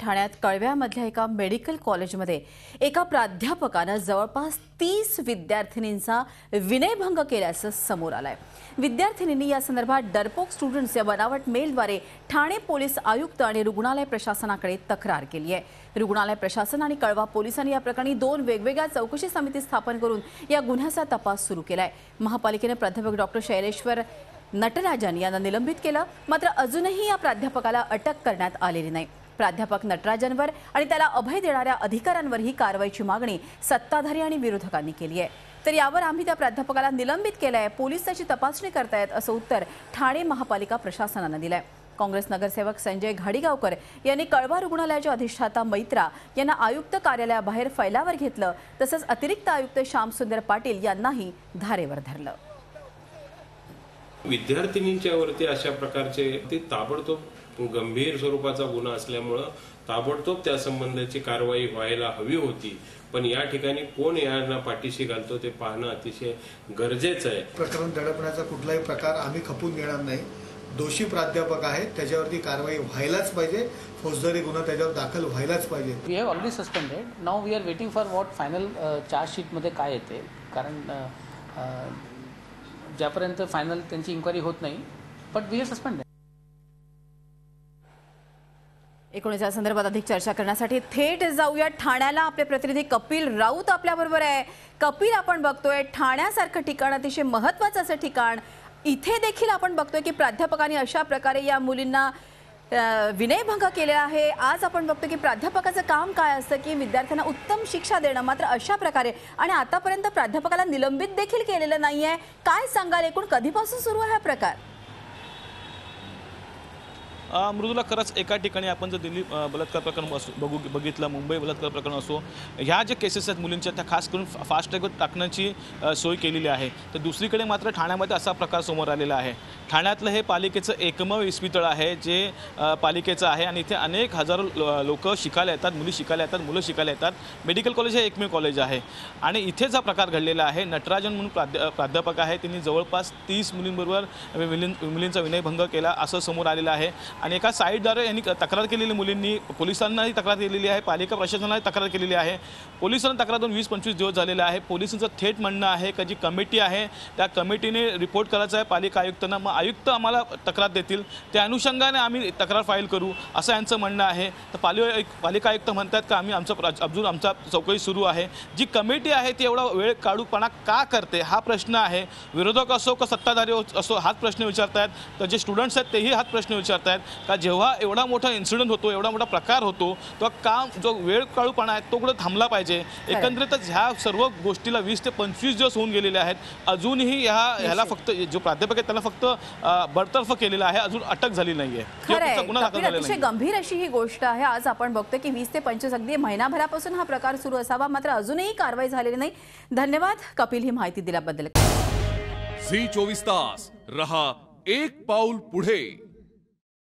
ठाण्यात कळव्यामधल्या एका मेडिकल कॉलेजमध्ये एका प्राध्यापकाने जवळपास 30 विद्यार्थिनींचा विनयभंग केल्याचं समोर आलंय। विद्यार्थिनींनी या संदर्भात डरपोक स्टुडंट्स या बनावट मेलद्वारे ठाणे पोलीस आयुक्त आणि रुग्णालय प्रशासनाकडे तक्रार केली आहे। रुग्णालय प्रशासन आणि कळवा पोलिसांनी या प्रकरणी 2 वेगवेगळ्या चौकशी समिती स्थापन करून या गुन्ह्याचा तपास सुरू केलाय। महापालिकेने प्राध्यापक डॉक्टर शैलेश्वर नटराजन यांना निलंबित केलं, मात्र अजूनही या प्राध्यापकाला अटक करण्यात आलेली नाही। प्राध्यापक नटराजनवर आणि त्याला अभय देणाऱ्या अधिकाऱ्यांवर ही कारवाईची मागणी सत्ताधारी आणि विरोधकांनी केली आहे। तर यावर आम्ही त्या प्राध्यापकाला निलंबित केलंय, पोलीस त्याची तपासणी करतायत असं उत्तर ठाणे महापालिका प्रशासनाने दिलंय। काँग्रेस नगरसेवक संजय घाडीगावकर यांनी कळवा रुग्णालयाच्या अधिष्ठाता मैत्रा यांना आयुक्त कार्यालयाबाहेर फैलावर घेतलं, तसंच अतिरिक्त आयुक्त श्यामसुंदर पाटील यांनाही धारेवर धरलं। विद्यार्थिनींच्या वरती अशा प्रकारचे ते ताबडतोब गंभीर स्वरूपाचा गुन्हा असल्यामुळे ताबडतोब त्या संबंधाची कारवाई व्हायला हवी होती, पण या ठिकाणी कोण यांना पाठीशी घालतो ते पाहणं अतिशय गरजेचं आहे। प्रकरण दडपण्याचा कुठलाही प्रकार आम्ही खपून घेणार नाही। दोषी प्राध्यापक आहेत, त्याच्यावरती कारवाई व्हायलाच पाहिजे, फौजदारी गुन्हा त्याच्यावर दाखल व्हायलाच पाहिजे। We have already suspended, now we are waiting for what final charge sheet मध्ये काय येते, कारण ज्यापर्यंत फायनल त्यांची इन्क्वायरी होत नाही, बट वी आर सस्पेंडेड। एकूणच या संदर्भात अधिक चर्चा करण्यासाठी थेट जाऊया ठाण्याला। आपले प्रतिनिधी कपिल राऊत आपल्याबरोबर आहे। कपिल, आपण बघतोय ठाण्यासारखं ठिकाण अतिशय महत्त्वाचं असं ठिकाण, इथे देखील आपण बघतोय की प्राध्यापकांनी अशा प्रकारे या मुलींना विनयभंग केलेला आहे। आज आपण बघतो की प्राध्यापकाचं काम काय असतं की विद्यार्थ्यांना उत्तम शिक्षा देणं, मात्र अशा प्रकारे आणि आतापर्यंत प्राध्यापकाला निलंबित देखील केलेलं नाहीये। काय सांगाल, एकूण कधीपासून सुरू आहे हा प्रकार? मृदुला, खरंच एका ठिकाणी आपण जर दिल्ली बलात्कार प्रकरण बघितलं, मुंबई बलात्कार प्रकरण असो, ह्या ज्या केसेस आहेत मुलींच्या त्या खास करून फास्ट ट्रॅकवर टाकण्याची सोय केलेली आहे, तर दुसरीकडे मात्र ठाण्यामध्ये असा प्रकार समोर आलेला आहे। ठाण्यातलं हे पालिकेचं एकमेव इस्पितळ आहे जे पालिकेचं आहे आणि इथे अनेक हजारो लोक शिकायला येतात, मुली शिकायला येतात, मुलं शिकायला येतात। मेडिकल कॉलेज हे एकमेव कॉलेज आहे आणि इथेच हा प्रकार घडलेला आहे। नटराजन म्हणून प्राध्यापक आहे, त्यांनी जवळपास 30 मुलींबरोबर मुलींचा विनयभंग केला असं समोर आलेलं आहे आणि एका साईडद्वारे यांनी तक्रार केलेली, मुलींनी पोलिसांनाही तक्रार केलेली आहे, पालिका प्रशासनाने तक्रार केलेली आहे। पोलिसांना तक्रार देऊन 20-25 दिवस झालेले आहे। पोलिसांचं थेट म्हणणं आहे की जी कमिटी आहे त्या कमिटीने रिपोर्ट करायचा आहे पालिका आयुक्तांना, मग आयुक्त आम्हाला तक्रार देतील, त्या अनुषंगाने आम्ही तक्रार फाईल करू असं यांचं म्हणणं आहे। तर पालिका आयुक्त म्हणतात की आम्ही आमचा चौकशी सुरू आहे। जी कमिटी आहे ती एवढा वेळ काढूपणा का करते हा प्रश्न आहे। विरोधक असो का सत्ताधारी असो हाच प्रश्न विचारतायत, तर जे स्टुडंट्स आहेत तेही हाच प्रश्न विचारतायत का जेव्हा एवढा मोठा इन्सिडेंट होतो, एवढा मोठा प्रकार होतो, तो काम जो वेळ काढूपणा आहे तो कुठे थांबला पाहिजे। एकंदरीतच ह्या सर्व गोष्टीला 20 ते 25 दिवस होऊन गेलेले आहेत, अजूनही ह्याला फक्त जो प्राध्यापक आहे त्याला फक्त बडतर्फ केलेला आहे, अजून अटक झाली नाहीये। अतिशय गंभीर अशी ही गोष्ट आहे। आज आपण बघतोय की 20 ते 25 अगदी महिनाभरापासून हा प्रकार सुरू असावा, मात्र अजूनही कारवाई झालेली नाही। धन्यवाद कपिल, ही माहिती दिल्याबद्दल। झी 24 तास रहा एक पाऊल पुढे।